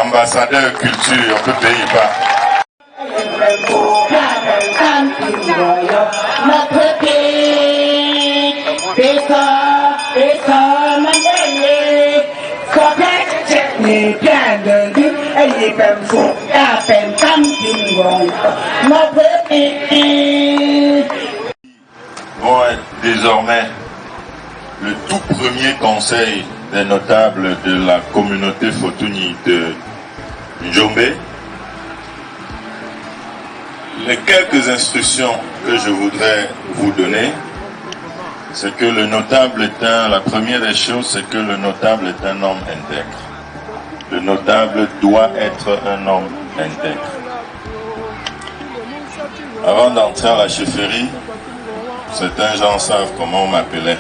ambassadeur culture que pays pas. Vont être désormais le tout premier conseil des notables de la communauté Fotuni de Njombe. Les quelques instructions que je voudrais vous donner, c'est que le notable est la première des choses, c'est que le notable est un homme intègre. Le notable doit être un homme intègre. Avant d'entrer à la chefferie, certains gens savent comment on m'appelait.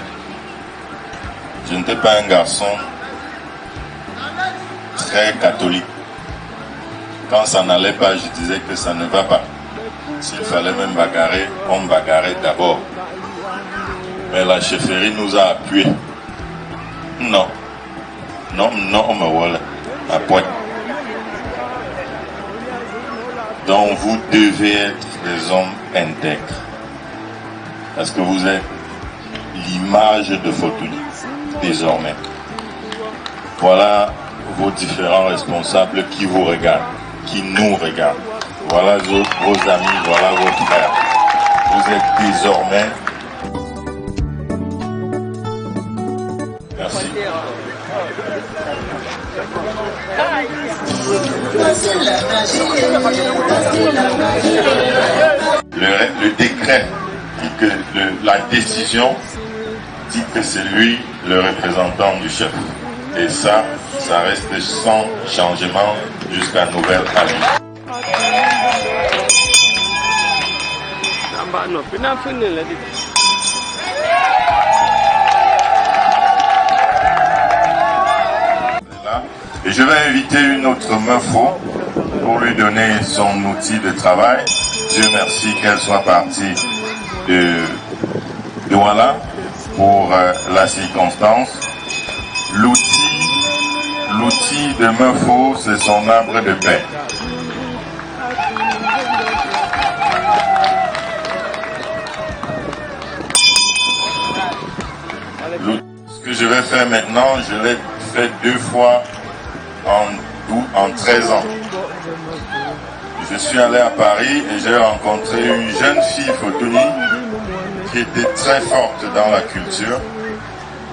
Je n'étais pas un garçon très catholique. Quand ça n'allait pas, je disais que ça ne va pas. S'il fallait même bagarrer, on me bagarrait d'abord. Mais la chefferie nous a appuyés. Non, on me voilà. À point. Donc vous devez être des hommes intègres. Parce que vous êtes l'image de Fotuni, désormais. Voilà vos différents responsables qui vous regardent, qui nous regardent. Voilà vos amis, voilà vos frères. Vous êtes désormais... Merci. Le décret dit que la décision dit que c'est lui le représentant du chef. Et ça reste sans changement jusqu'à nouvel avis. Et je vais inviter une autre meufo pour lui donner son outil de travail. Dieu merci qu'elle soit partie de Douala pour la circonstance. L'outil de meufo, c'est son arbre de paix. Ce que je vais faire maintenant, je l'ai fait 2 fois en 13 ans. Je suis allé à Paris et j'ai rencontré une jeune fille Fotuni qui était très forte dans la culture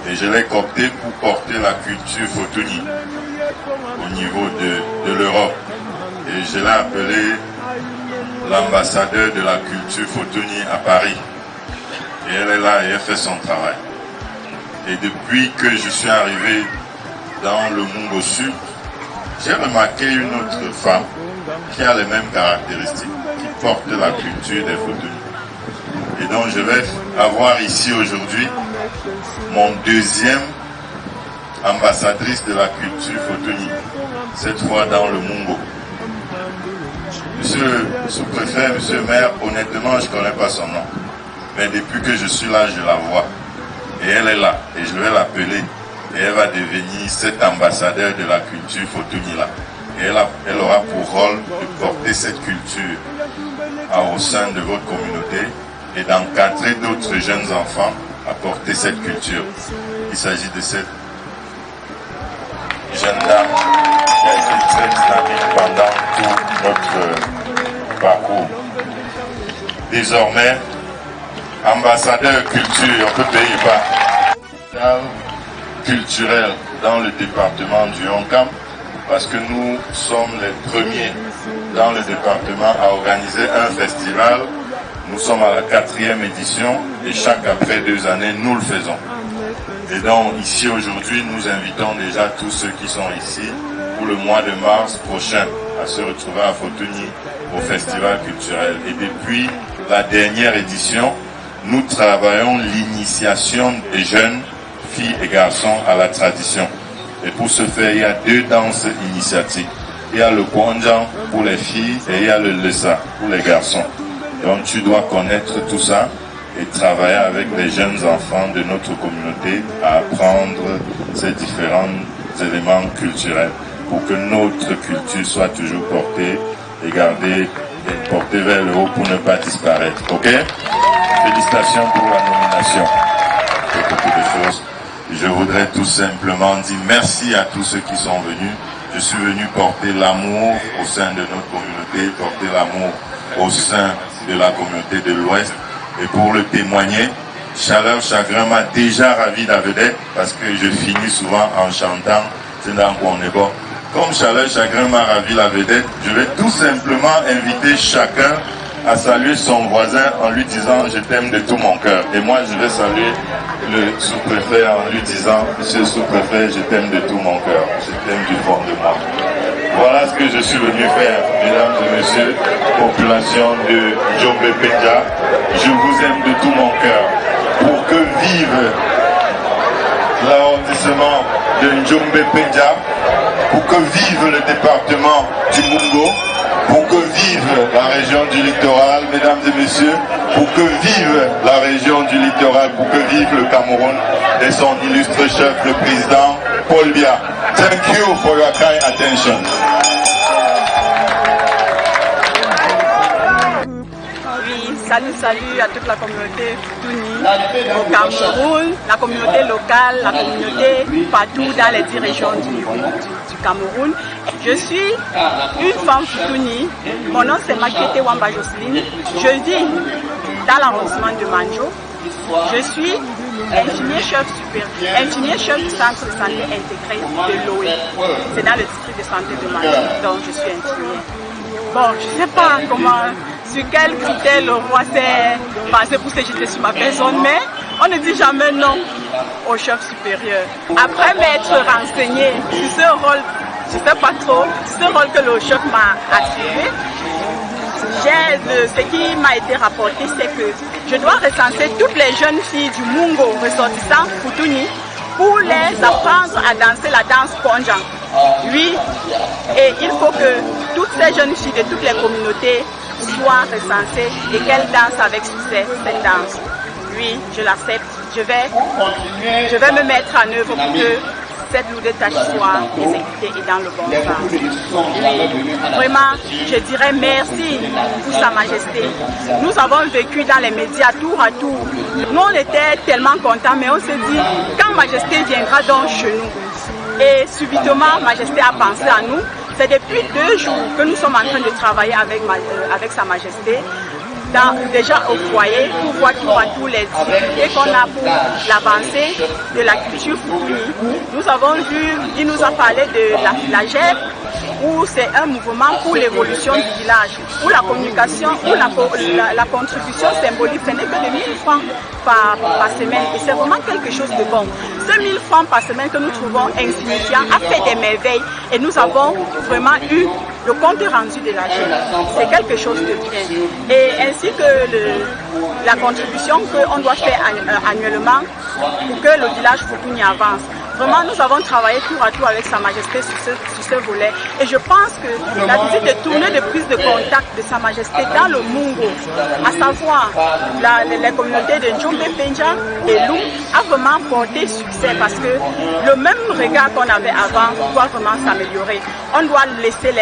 et je l'ai cooptée pour porter la culture Fotuni au niveau de l'Europe. Et je l'ai appelée l'ambassadeur de la culture Fotuni à Paris. Et elle est là et elle fait son travail. Et depuis que je suis arrivé dans le Mungo Sud, j'ai remarqué une autre femme qui a les mêmes caractéristiques, qui porte la culture des Fotuni. Et donc je vais avoir ici aujourd'hui mon deuxième ambassadrice de la culture Fotuni, cette fois dans le Mungo. Monsieur le sous-préfet, monsieur le maire, honnêtement je ne connais pas son nom. Mais depuis que je suis là, je la vois. Et elle est là, et je vais l'appeler. Et elle va devenir cet ambassadeur de la culture Fotuni là. Et elle aura pour rôle de porter cette culture au sein de votre communauté et d'encadrer d'autres jeunes enfants à porter cette culture. Il s'agit de cette jeune dame qui a été très dynamique pendant tout notre parcours. Désormais, ambassadeur culture, on peut payer pas. Culturel dans le département du Yonkam, parce que nous sommes les premiers dans le département à organiser un festival. Nous sommes à la 4e édition et chaque après 2 années, nous le faisons. Et donc ici aujourd'hui, nous invitons déjà tous ceux qui sont ici pour le mois de mars prochain à se retrouver à Fotuni au festival culturel. Et depuis la dernière édition, nous travaillons l'initiation des jeunes filles et garçons à la tradition. Et pour ce faire, il y a 2 danses initiatiques. Il y a le Kwanjan pour les filles et il y a le Lessa pour les garçons. Donc tu dois connaître tout ça et travailler avec les jeunes enfants de notre communauté à apprendre ces différents éléments culturels. pour que notre culture soit toujours portée et gardée et portée vers le haut pour ne pas disparaître. Ok? Félicitations pour la nomination. C'est beaucoup de choses. Je voudrais tout simplement dire merci à tous ceux qui sont venus. Je suis venu porter l'amour au sein de notre communauté, porter l'amour au sein de la communauté de l'Ouest. Et pour le témoigner, Chaleur Chagrin m'a déjà ravi la vedette parce que je finis souvent en chantant. C'est dans quoi on est bon. Comme Chaleur Chagrin m'a ravi la vedette, je vais tout simplement inviter chacun à saluer son voisin en lui disant « Je t'aime de tout mon cœur ». Et moi, je vais saluer le sous-préfet en lui disant « Monsieur le sous-préfet, je t'aime de tout mon cœur, je t'aime du fond de moi ». Voilà ce que je suis venu faire, mesdames et messieurs, population de Djombe Pendja. Je vous aime de tout mon cœur. Pour que vive l'arrondissement de Djombe Pendja, pour que vive le département du Mungo, pour que vive la région du littoral, mesdames et messieurs, pour que vive la région du littoral, pour que vive le Cameroun et son illustre chef, le président Paul Biya. Thank you for your kind attention. Salut à toute la communauté Futuni au Cameroun, la communauté locale, la communauté partout dans les 10 régions du Cameroun. Je suis une femme Futuni, mon nom c'est Makete Wamba Jocelyne, je vis dans l'arrondissement de Manjo. Je suis infirmier-chef supérieur, infirmier-chef du centre de santé intégré de l'OE. C'est dans le district de santé de Manjo, donc je suis infirmière. Bon, je ne sais pas sur quel critère le roi s'est basé pour se jeter sur ma personne, mais on ne dit jamais non au chef supérieur. Après m'être renseigné sur ce rôle, je ne sais pas trop, ce rôle que le chef m'a attribué, ce qui m'a été rapporté, c'est que je dois recenser toutes les jeunes filles du Mungo ressortissant Futuni pour les apprendre à danser la danse Ponjan. Oui, et il faut que toutes ces jeunes filles de toutes les communautés soient recensées et qu'elles dansent avec succès cette danse. Oui, je l'accepte. Je vais me mettre en œuvre pour que cette lourde tâche soit exécutée et dans le bon sens. Oui, vraiment, je dirais merci pour Sa Majesté. Nous avons vécu dans les médias tour à tour. Nous, on était tellement contents, mais on s'est dit, quand Majesté viendra donc chez nous. Et subitement, Majesté a pensé à nous. C'est depuis 2 jours que nous sommes en train de travailler avec Sa Majesté. Déjà au foyer pour voir tous les difficultés qu'on a pour l'avancée de la culture Futuni. Nous avons vu, il nous a parlé de la GEP, où c'est un mouvement pour l'évolution du village, où la communication, où la contribution symbolique, ce n'est que de 1000 francs par semaine. Et c'est vraiment quelque chose de bon. Ce 1000 francs par semaine que nous trouvons insignifiant a fait des merveilles et nous avons vraiment eu le compte rendu de la GEP. C'est quelque chose de bien. Et ainsi que la contribution qu'on doit faire annuellement pour que le village Futuni avance. Vraiment, nous avons travaillé tour à tour avec Sa Majesté sur ce volet. Et je pense que la visite de tournée de prise de contact de Sa Majesté dans le Mungo, à savoir les communautés de Djombe Pendja et Lou, a vraiment porté succès parce que le même regard qu'on avait avant doit vraiment s'améliorer. On doit laisser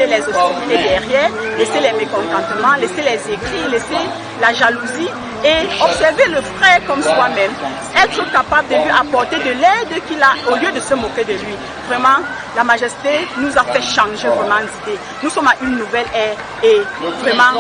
les hostilités derrière, laisser les mécontentements, laisser les écrits, laisser la jalousie et observer le frère comme soi-même, être capable de lui apporter de l'aide qu'il a au lieu de se moquer de lui. Vraiment, la Majesté nous a fait changer vraiment d'idée. Nous sommes à une nouvelle ère et vraiment,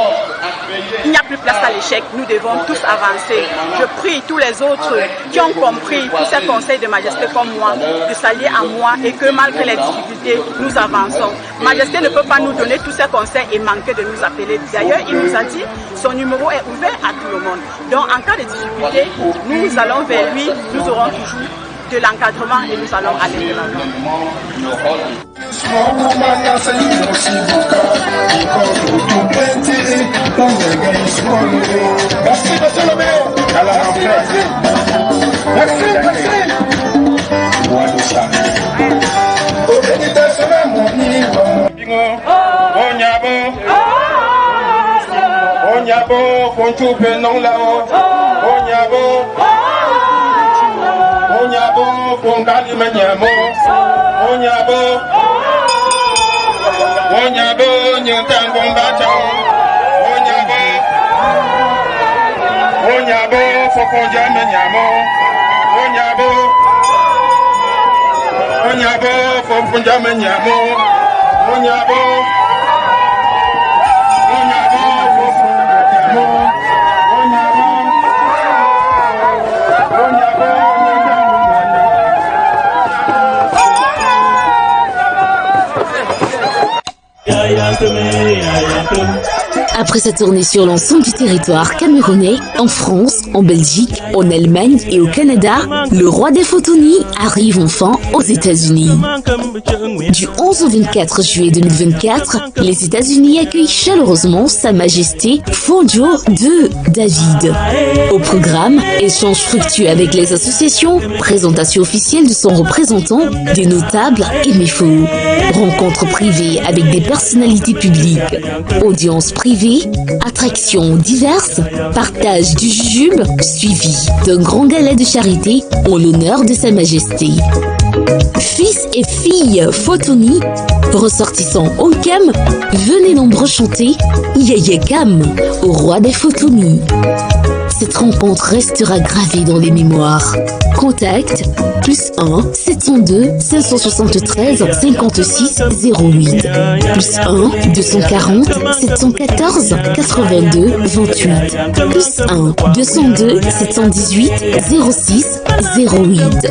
il n'y a plus place à l'échec. Nous devons tous avancer. Je prie tous les autres qui ont compris tous ces conseils de Majesté comme moi, de s'allier à moi et que malgré les difficultés, nous avançons. Majesté ne peut pas nous donner tous ces conseils et manquer de nous appeler. D'ailleurs, il nous a dit, son numéro est ouvert à tout le monde. Donc, en cas de difficulté, nous allons vers lui, nous aurons toujours de l'encadrement et nous allons aller de l'avant. Onyabo, Conchupe non lao, Onyabo, Congali Manyamo. Onyabo, Onyabo, Nyantangombata, Onyabo, Onyabo, Fokonjame Nyamo, Onyabo, Onyabo, Fokonjame Nyamo, Onyabo, Onyabo, Fokonjame Nyamo, Onyabo, Onyabo, Après sa tournée sur l'ensemble du territoire camerounais, en France, en Belgique, en Allemagne et au Canada, le roi des Fotoni arrive enfin aux États-Unis. Du 11 au 24 juillet 2024, les États-Unis accueillent chaleureusement Sa Majesté Fonjo de David. Au programme, échanges fructueux avec les associations, présentation officielle de son représentant, des notables et méfaux, rencontres privées avec des personnalités publiques, audiences privées, attractions diverses, partage du jujube, suivi d'un grand gala de charité en l'honneur de Sa Majesté. Fils et filles Fotoni, ressortissants Onkam, venez nombreux chanter Yaya Kam au roi des Fotoni. Cette rencontre restera gravée dans les mémoires. Contact +1 702 573 56 08 +1 240 714 82 28 +1 202 718 06 08.